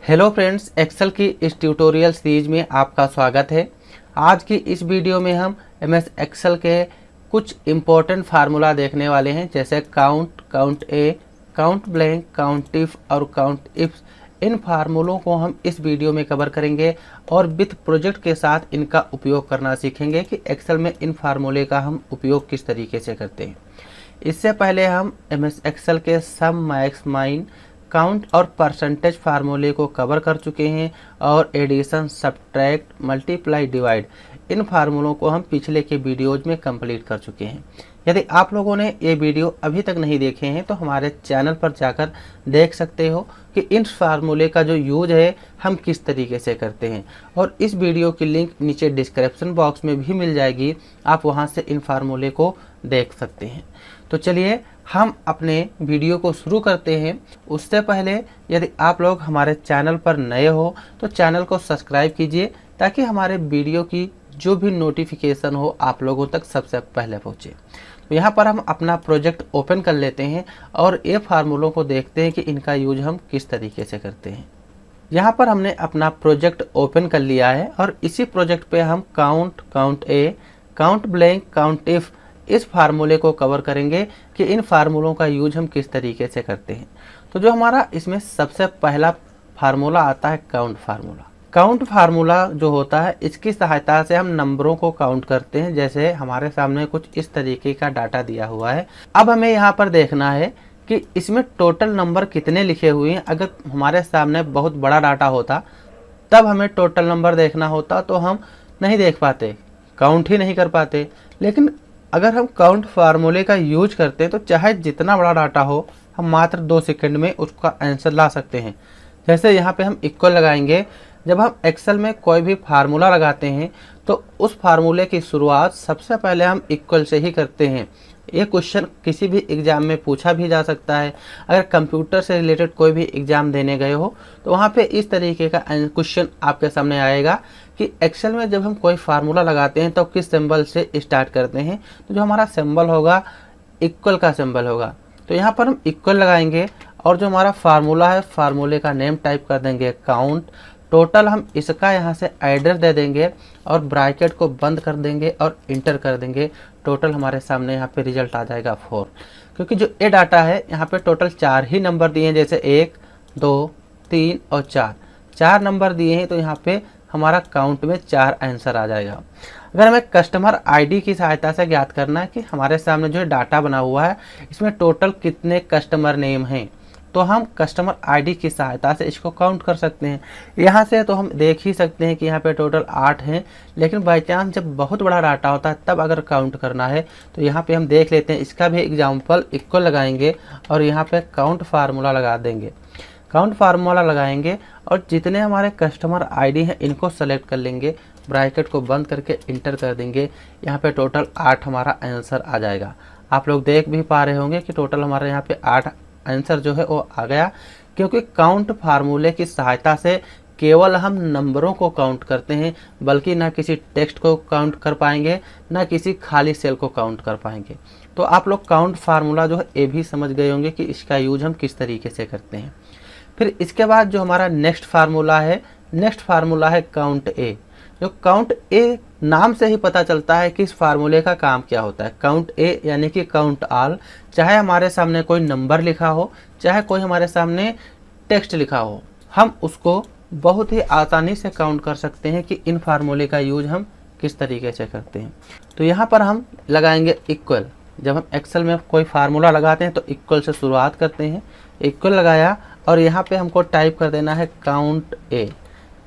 Hello friends, Excel की इस tutorial series में आपका स्वागत है। आज की इस वीडियो में हम एमएस एक्सेल के कुछ इम्पोर्टेंट फार्मूला देखने वाले हैं, जैसे count, count A, count blank, count if और काउंट इफ्स। इन फार्मूलों को हम इस वीडियो में कवर करेंगे और विथ प्रोजेक्ट के साथ इनका उपयोग करना सीखेंगे कि एक्सेल में इन फार्मूले का हम उपयोग किस तरीके से करते हैं। इससे पहले हम एमएस एक्सेल के सम, मैक्स, माइन, काउंट और परसेंटेज फार्मूले को कवर कर चुके हैं और एडिशन, सब्ट्रैक्ट, मल्टीप्लाई, डिवाइड इन फार्मूलों को हम पिछले के वीडियोज में कंप्लीट कर चुके हैं। यदि आप लोगों ने ये वीडियो अभी तक नहीं देखे हैं तो हमारे चैनल पर जाकर देख सकते हो कि इन फार्मूले का जो यूज है हम किस तरीके से करते हैं, और इस वीडियो की लिंक नीचे डिस्क्रिप्शन बॉक्स में भी मिल जाएगी, आप वहां से इन फार्मूले को देख सकते हैं। तो चलिए हम अपने वीडियो को शुरू करते हैं। उससे पहले यदि आप लोग हमारे चैनल पर नए हो तो चैनल को सब्सक्राइब कीजिए ताकि हमारे वीडियो की जो भी नोटिफिकेशन हो आप लोगों तक सबसे पहले पहुंचे। तो यहाँ पर हम अपना प्रोजेक्ट ओपन कर लेते हैं और ये फार्मूलों को देखते हैं कि इनका यूज हम किस तरीके से करते हैं। यहाँ पर हमने अपना प्रोजेक्ट ओपन कर लिया है और इसी प्रोजेक्ट पे हम count, count A, count blank, count if इस फार्मूले को कवर करेंगे कि इन फार्मूलों का यूज हम किस तरीके से करते हैं। तो जो हमारा इसमें सबसे पहला फार्मूला आता है काउंट फार्मूला। काउंट फार्मूला जो होता है इसकी सहायता से हम नंबरों को काउंट करते हैं। जैसे हमारे सामने कुछ इस तरीके का डाटा दिया हुआ है। अब हमें यहाँ पर देखना है कि इसमें टोटल नंबर कितने लिखे हुए हैं। अगर हमारे सामने बहुत बड़ा डाटा होता तब हमें टोटल नंबर देखना होता तो हम नहीं देख पाते, काउंट ही नहीं कर पाते। लेकिन अगर हम काउंट फार्मूले का यूज करते हैं तो चाहे जितना बड़ा डाटा हो हम मात्र 2 सेकंड में उसका आंसर ला सकते हैं। जैसे यहाँ पे हम इक्वल लगाएंगे। जब हम एक्सेल में कोई भी फार्मूला लगाते हैं तो उस फार्मूले की शुरुआत सबसे पहले हम इक्वल से ही करते हैं। ये क्वेश्चन किसी भी एग्जाम में पूछा भी जा सकता है। अगर कंप्यूटर से रिलेटेड कोई भी एग्जाम देने गए हो तो वहाँ पे इस तरीके का क्वेश्चन आपके सामने आएगा कि एक्सेल में जब हम कोई फार्मूला लगाते हैं तो किस सिंबल से स्टार्ट करते हैं। तो जो हमारा सिंबल होगा इक्वल का सिंबल होगा। तो यहाँ पर हम इक्वल लगाएंगे और जो हमारा फार्मूला है फार्मूले का नेम टाइप कर देंगे काउंट। टोटल हम इसका यहाँ से एड्रेस दे देंगे और ब्रैकेट को बंद कर देंगे और इंटर कर देंगे। टोटल हमारे सामने यहाँ पे रिजल्ट आ जाएगा 4, क्योंकि जो ये डाटा है यहाँ पे टोटल 4 ही नंबर दिए हैं। जैसे 1, 2, 3 और 4 नंबर दिए हैं तो यहाँ पे हमारा काउंट में 4 आंसर आ जाएगा। अगर हमें कस्टमर आईडी की सहायता से ज्ञात करना है कि हमारे सामने जो डाटा बना हुआ है इसमें टोटल कितने कस्टमर नेम हैं, तो हम कस्टमर आईडी की सहायता से इसको काउंट कर सकते हैं। यहाँ से तो हम देख ही सकते हैं कि यहाँ पे टोटल 8 हैं। लेकिन बाई चांस जब बहुत बड़ा डाटा होता है तब अगर काउंट करना है तो यहाँ पे हम देख लेते हैं। इसका भी एग्जाम्पल इक्वल लगाएंगे और यहाँ पे काउंट फार्मूला लगा देंगे। काउंट फार्मूला लगाएंगे और जितने हमारे कस्टमर आईडी हैं इनको सेलेक्ट कर लेंगे, ब्रैकेट को बंद करके इंटर कर देंगे। यहाँ पे टोटल 8 हमारा आंसर आ जाएगा। आप लोग देख भी पा रहे होंगे कि टोटल हमारे यहाँ पे 8 आंसर जो है वो आ गया, क्योंकि काउंट फार्मूले की सहायता से केवल हम नंबरों को काउंट करते हैं, बल्कि ना किसी टेक्स्ट को काउंट कर पाएंगे ना किसी खाली सेल को काउंट कर पाएंगे। तो आप लोग काउंट फार्मूला जो है ये भी समझ गए होंगे कि इसका यूज हम किस तरीके से करते हैं। फिर इसके बाद जो हमारा नेक्स्ट फार्मूला है काउंट ए। जो काउंट ए नाम से ही पता चलता है कि इस फार्मूले का काम क्या होता है। काउंट ए यानी कि काउंट ऑल। चाहे हमारे सामने कोई नंबर लिखा हो, चाहे कोई हमारे सामने टेक्स्ट लिखा हो, हम उसको बहुत ही आसानी से काउंट कर सकते हैं कि इन फार्मूले का यूज हम किस तरीके से करते हैं। तो यहाँ पर हम लगाएंगे इक्वल। जब हम एक्सेल में कोई फार्मूला लगाते हैं तो इक्वल से शुरुआत करते हैं। इक्वल लगाया और यहाँ पे हमको टाइप कर देना है काउंट ए।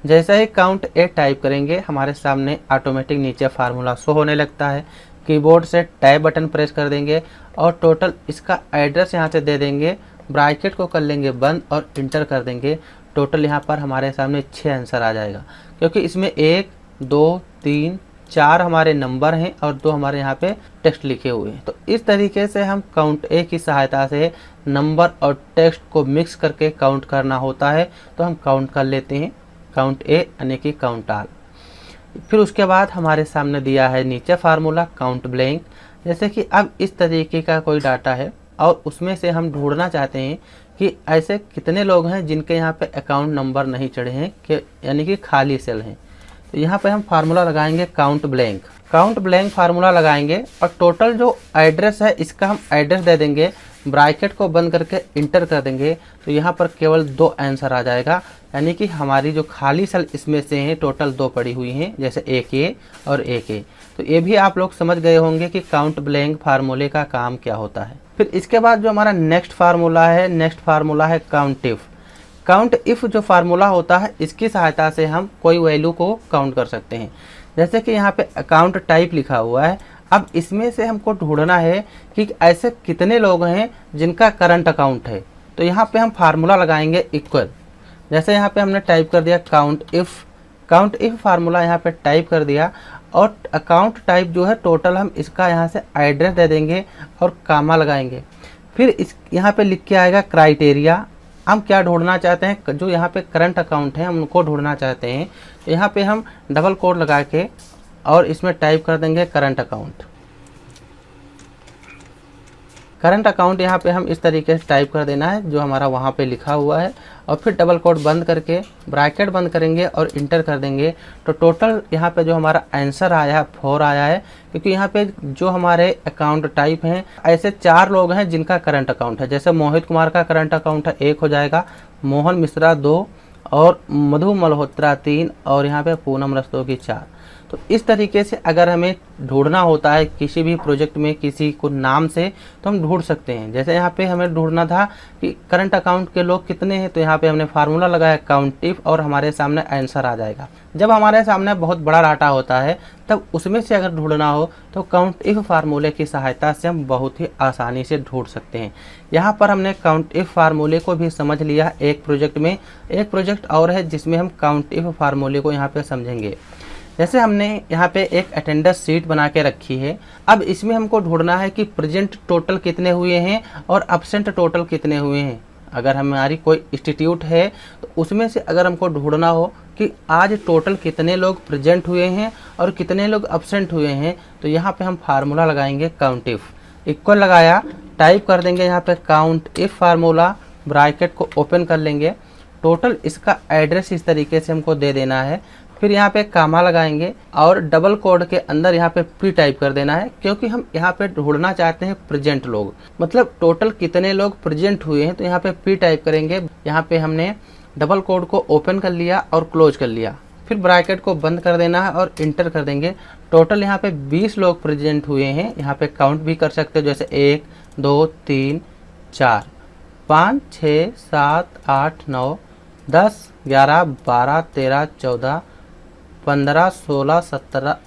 जैसे ही काउंट ए टाइप करेंगे हमारे सामने ऑटोमेटिक नीचे फार्मूला शो होने लगता है। कीबोर्ड से टैब बटन प्रेस कर देंगे और टोटल इसका एड्रेस यहाँ से दे देंगे, ब्रैकेट को कर लेंगे बंद और इंटर कर देंगे। टोटल यहाँ पर हमारे सामने 6 आंसर आ जाएगा, क्योंकि इसमें 1, 2, 3, 4 हमारे नंबर हैं और 2 हमारे यहाँ पे टेक्स्ट लिखे हुए हैं। तो इस तरीके से हम काउंट ए की सहायता से नंबर और टेक्स्ट को मिक्स करके काउंट करना होता है। तो हम काउंट कर लेते हैं काउंट ए यानी कि काउंट ऑल। फिर उसके बाद हमारे सामने दिया है नीचे फार्मूला काउंट ब्लैंक। जैसे कि अब इस तरीके का कोई डाटा है और उसमें से हम ढूंढना चाहते हैं कि ऐसे कितने लोग हैं जिनके यहाँ पे अकाउंट नंबर नहीं चढ़े हैं, कि यानी कि खाली सेल हैं। तो यहाँ पे हम फार्मूला लगाएंगे काउंट ब्लैंक फार्मूला लगाएंगे और टोटल जो एड्रेस है इसका हम एड्रेस दे देंगे, ब्रैकेट को बंद करके इंटर कर देंगे। तो यहाँ पर केवल 2 आंसर आ जाएगा, यानी कि हमारी जो खाली सेल इसमें से हैं टोटल 2 पड़ी हुई हैं, जैसे एक ए और एक ए। तो ये भी आप लोग समझ गए होंगे कि काउंट ब्लैंक फार्मूले का काम क्या होता है। फिर इसके बाद जो हमारा नेक्स्ट फार्मूला है काउंट इफ जो फार्मूला होता है इसकी सहायता से हम कोई वैल्यू को काउंट कर सकते हैं। जैसे कि यहाँ पे अकाउंट टाइप लिखा हुआ है, अब इसमें से हमको ढूंढना है कि ऐसे कितने लोग हैं जिनका करंट अकाउंट है। तो यहाँ पे हम फार्मूला लगाएंगे इक्वल। जैसे यहाँ पे हमने टाइप कर दिया काउंट इफ फार्मूला यहाँ पे टाइप कर दिया, और अकाउंट टाइप जो है टोटल हम इसका यहाँ से एड्रेस दे देंगे और कामा लगाएंगे। फिर इस यहाँ पे लिख के आएगा क्राइटेरिया, हम क्या ढूंढना चाहते हैं, जो यहाँ पे करंट अकाउंट है हम उनको ढूंढना चाहते हैं। तो यहाँ पे हम डबल कोड लगा के और इसमें टाइप कर देंगे करंट अकाउंट यहाँ पे हम इस तरीके से टाइप कर देना है जो हमारा वहाँ पे लिखा हुआ है, और फिर डबल कोड बंद करके ब्रैकेट बंद करेंगे और इंटर कर देंगे। तो टोटल यहाँ पे जो हमारा आंसर आया है 4 आया है, क्योंकि यहाँ पे जो हमारे अकाउंट टाइप हैं ऐसे 4 लोग हैं जिनका करंट अकाउंट है। जैसे मोहित कुमार का करंट अकाउंट है 1 हो जाएगा, मोहन मिश्रा 2 और मधु मल्होत्रा 3 और यहाँ पे पूनम रस्तोगी 4। तो इस तरीके से अगर हमें ढूंढना होता है किसी भी प्रोजेक्ट में किसी को नाम से, तो हम ढूंढ सकते हैं। जैसे यहाँ पे हमें ढूंढना था कि करंट अकाउंट के लोग कितने हैं, तो यहाँ पे हमने फार्मूला लगाया काउंट इफ और हमारे सामने आंसर आ जाएगा। जब हमारे सामने बहुत बड़ा डाटा होता है तब उसमें से अगर ढूंढना हो तो काउंट इफ फार्मूले की सहायता से हम बहुत ही आसानी से ढूंढ सकते हैं। यहाँ पर हमने काउंट इफ फार्मूले को भी समझ लिया एक प्रोजेक्ट में। एक प्रोजेक्ट और है जिसमें हम काउंट इफ फार्मूले को यहाँ पे समझेंगे। जैसे हमने यहाँ पे एक अटेंडेंस शीट बना के रखी है, अब इसमें हमको ढूंढना है कि प्रेजेंट टोटल कितने हुए हैं और अब्सेंट टोटल कितने हुए हैं। अगर हमारी कोई इंस्टीट्यूट है तो उसमें से अगर हमको ढूंढना हो कि आज टोटल कितने लोग प्रेजेंट हुए हैं और कितने लोग अब्सेंट हुए हैं, तो यहाँ पे हम फार्मूला लगाएंगे काउंट इफ। इक्वल लगाया, टाइप कर देंगे यहाँ पे काउंट इफ फार्मूला, ब्रैकेट को ओपन कर लेंगे। टोटल इसका एड्रेस इस तरीके से हमको दे देना है। फिर यहाँ पे कामा लगाएंगे और डबल कोड के अंदर यहाँ पे पी टाइप कर देना है, क्योंकि हम यहाँ पे ढूंढना चाहते हैं प्रेजेंट लोग, मतलब टोटल कितने लोग प्रेजेंट हुए हैं। तो यहाँ पे पी टाइप करेंगे। यहाँ पे हमने डबल कोड को ओपन कर लिया और क्लोज कर लिया, फिर ब्रैकेट को बंद कर देना है और इंटर कर देंगे। टोटल यहाँ पे 20 लोग प्रेजेंट हुए हैं। यहाँ पे काउंट भी कर सकते हो, जैसे 1 2 3 4 5 6 7 8 9 10 11 12 13 14 15 16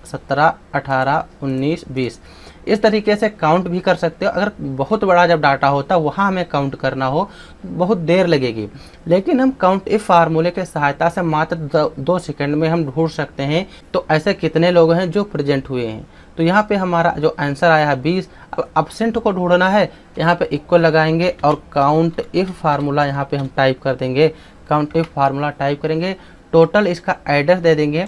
17 18 19 20 इस तरीके से काउंट भी कर सकते हो। अगर बहुत बड़ा जब डाटा होता है वहाँ हमें काउंट करना हो बहुत देर लगेगी, लेकिन हम काउंट इफ फार्मूले के सहायता से मात्र 2 सेकंड में हम ढूंढ सकते हैं तो ऐसे कितने लोग हैं जो प्रेजेंट हुए हैं। तो यहाँ पे हमारा जो आंसर आया है 20। अब अब्सेंट को ढूंढना है, यहाँ पे इक्वल लगाएंगे और काउंट इफ फार्मूला यहाँ पे हम टाइप कर देंगे। काउंट इफ फार्मूला टाइप करेंगे, टोटल इसका एड्रेस दे देंगे,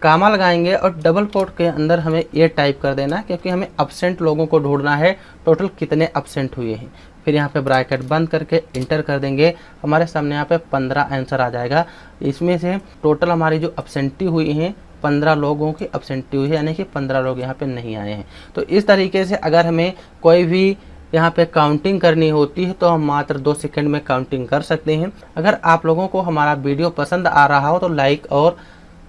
कामा लगाएंगे और डबल कोट के अंदर हमें ये टाइप कर देना है, क्योंकि हमें अब्सेंट लोगों को ढूंढना है टोटल कितने अब्सेंट हुए हैं। फिर यहाँ पे ब्रैकेट बंद करके इंटर कर देंगे। हमारे सामने यहाँ पे 15 आंसर आ जाएगा। इसमें से टोटल हमारी जो अब्सेंटी हुई हैं 15 लोगों की अब्सेंटी हुई है, यानी कि 15 लोग यहाँ पे नहीं आए हैं। तो इस तरीके से अगर हमें कोई भी यहाँ पे काउंटिंग करनी होती है तो हम मात्र 2 सेकंड में काउंटिंग कर सकते हैं। अगर आप लोगों को हमारा वीडियो पसंद आ रहा हो तो लाइक और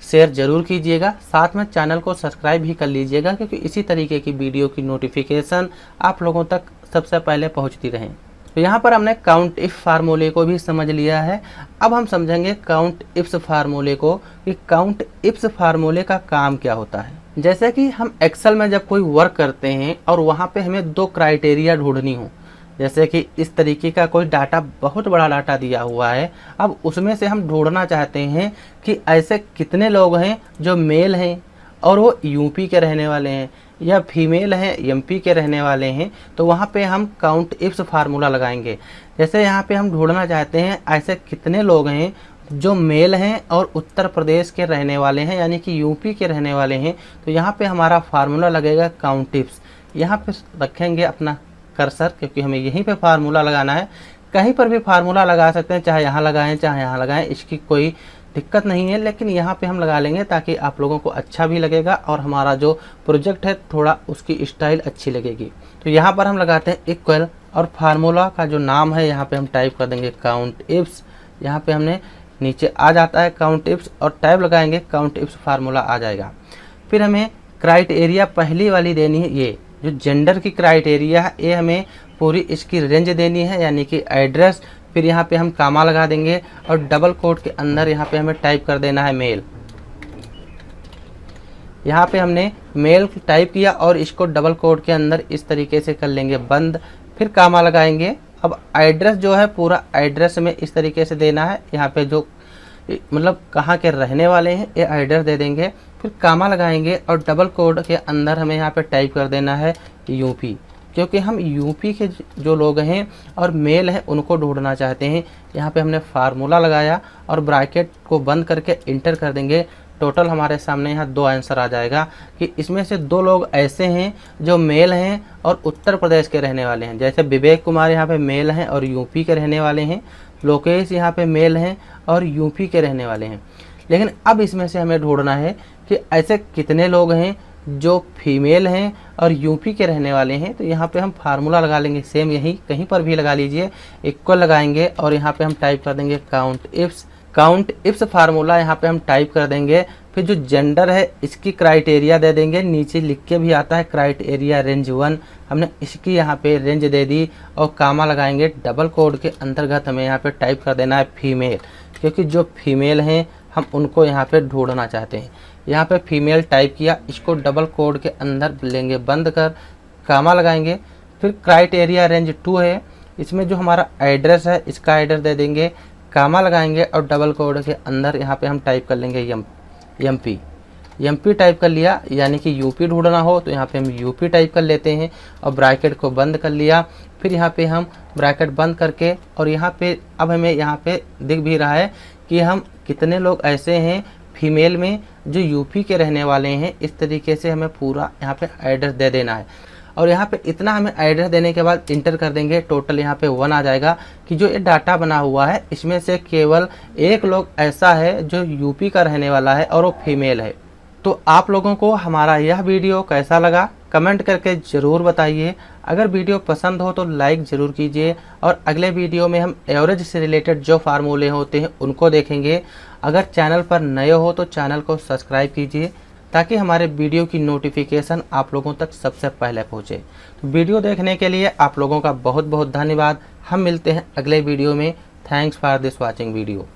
शेयर ज़रूर कीजिएगा, साथ में चैनल को सब्सक्राइब भी कर लीजिएगा, क्योंकि इसी तरीके की वीडियो की नोटिफिकेशन आप लोगों तक सबसे पहले पहुंचती रहें। तो यहाँ पर हमने काउंट इफ फार्मूले को भी समझ लिया है। अब हम समझेंगे काउंट इफ्स फार्मूले को, कि काउंट इफ्स फार्मूले का काम क्या होता है। जैसे कि हम एक्सेल में जब कोई वर्क करते हैं और वहाँ पे हमें 2 क्राइटेरिया ढूंढनी हो, जैसे कि इस तरीके का कोई डाटा, बहुत बड़ा डाटा दिया हुआ है, अब उसमें से हम ढूंढना चाहते हैं कि ऐसे कितने लोग हैं जो मेल हैं और वो यूपी के रहने वाले हैं, या फीमेल हैं एमपी के रहने वाले हैं। तो वहाँ पे हम काउंट इफ्स फार्मूला लगाएंगे। जैसे यहाँ पे हम ढूंढना चाहते हैं ऐसे कितने लोग हैं जो मेल हैं और उत्तर प्रदेश के रहने वाले हैं, यानी कि यूपी के रहने वाले हैं। तो यहाँ पे हमारा फार्मूला लगेगा काउंट इफ्स। यहाँ पे रखेंगे अपना कर्सर, क्योंकि हमें यहीं पे फार्मूला लगाना है कहीं पर भी फार्मूला लगा सकते हैं, चाहे यहाँ लगाएं चाहे यहाँ लगाएं, इसकी कोई दिक्कत नहीं है। लेकिन यहाँ पे हम लगा लेंगे ताकि आप लोगों को अच्छा भी लगेगा और हमारा जो प्रोजेक्ट है थोड़ा उसकी स्टाइल अच्छी लगेगी। तो यहाँ पर हम लगाते हैं इक्वल, और फार्मूला का जो नाम है यहाँ पे हम टाइप कर देंगे काउंट इफ्स। यहाँ पे हमने नीचे आ जाता है काउंट इफ्स और टाइप लगाएंगे काउंट इफ्स, फार्मूला आ जाएगा। फिर हमें क्राइटेरिया पहली वाली देनी है, ये जो जेंडर की क्राइटेरिया है ये हमें पूरी इसकी रेंज देनी है, यानी कि एड्रेस। फिर यहाँ पे हम कामा लगा देंगे और डबल कोट के अंदर यहाँ पे हमें टाइप कर देना है मेल। यहाँ पे हमने मेल टाइप किया और इसको डबल कोट के अंदर इस तरीके से कर लेंगे बंद, फिर कामा लगाएंगे। अब एड्रेस जो है पूरा एड्रेस में इस तरीके से देना है, यहाँ पे जो मतलब कहाँ के रहने वाले हैं ये एड्रेस दे देंगे, फिर कामा लगाएंगे और डबल कोड के अंदर हमें यहाँ पे टाइप कर देना है यूपी, क्योंकि हम यूपी के जो लोग हैं और मेल हैं उनको ढूंढना चाहते हैं। यहाँ पे हमने फार्मूला लगाया और ब्रैकेट को बंद करके इंटर कर देंगे। टोटल हमारे सामने यहाँ 2 आंसर आ जाएगा कि इसमें से 2 लोग ऐसे हैं जो मेल हैं और उत्तर प्रदेश के रहने वाले हैं, जैसे विवेक कुमार यहाँ पे मेल हैं और यूपी के रहने वाले हैं, लोकेश यहाँ पे मेल हैं और यूपी के रहने वाले हैं। लेकिन अब इसमें से हमें ढूंढना है कि ऐसे कितने लोग हैं जो फीमेल हैं और यूपी के रहने वाले हैं। तो यहाँ पे हम फार्मूला लगा लेंगे, सेम यही कहीं पर भी लगा लीजिए, इक्वल लगाएंगे और यहाँ पे हम टाइप कर देंगे काउंट इफ्स फार्मूला यहाँ पे हम टाइप कर देंगे। फिर जो जेंडर है इसकी क्राइटेरिया दे देंगे, नीचे लिख के भी आता है क्राइटेरिया रेंज 1, हमने इसकी यहाँ पे रेंज दे दी और कामा लगाएंगे। डबल कोड के अंतर्गत हमें यहाँ पे टाइप कर देना है फीमेल, क्योंकि जो फीमेल हैं हम उनको यहाँ पे ढूंढना चाहते हैं। यहाँ पे फीमेल टाइप किया, इसको डबल कोड के अंदर लेंगे बंद कर, कामा लगाएंगे। फिर क्राइटेरिया रेंज 2 है, इसमें जो हमारा एड्रेस है इसका एड्रेस दे देंगे, कामा लगाएंगे और डबल कोड के अंदर यहाँ पे हम टाइप कर लेंगे एमपी टाइप कर लिया, यानी कि यूपी ढूंढना हो तो यहाँ पे हम यूपी टाइप कर लेते हैं और ब्रैकेट को बंद कर लिया। फिर यहाँ पे हम ब्रैकेट बंद करके और यहाँ पे अब हमें यहाँ पे दिख भी रहा है कि हम कितने लोग ऐसे हैं फीमेल में जो यूपी के रहने वाले हैं। इस तरीके से हमें पूरा यहाँ पे एड्रेस दे देना है और यहाँ पे इतना हमें एड्रेस देने के बाद इंटर कर देंगे। टोटल यहाँ पे 1 आ जाएगा कि जो ये डाटा बना हुआ है इसमें से केवल 1 लोग ऐसा है जो यूपी का रहने वाला है और वो फीमेल है। तो आप लोगों को हमारा यह वीडियो कैसा लगा कमेंट करके ज़रूर बताइए। अगर वीडियो पसंद हो तो लाइक ज़रूर कीजिए और अगले वीडियो में हम एवरेज से रिलेटेड जो फार्मूले होते हैं उनको देखेंगे। अगर चैनल पर नए हो तो चैनल को सब्सक्राइब कीजिए ताकि हमारे वीडियो की नोटिफिकेशन आप लोगों तक सबसे पहले पहुंचे। तो वीडियो देखने के लिए आप लोगों का बहुत बहुत धन्यवाद। हम मिलते हैं अगले वीडियो में। Thanks for this watching video.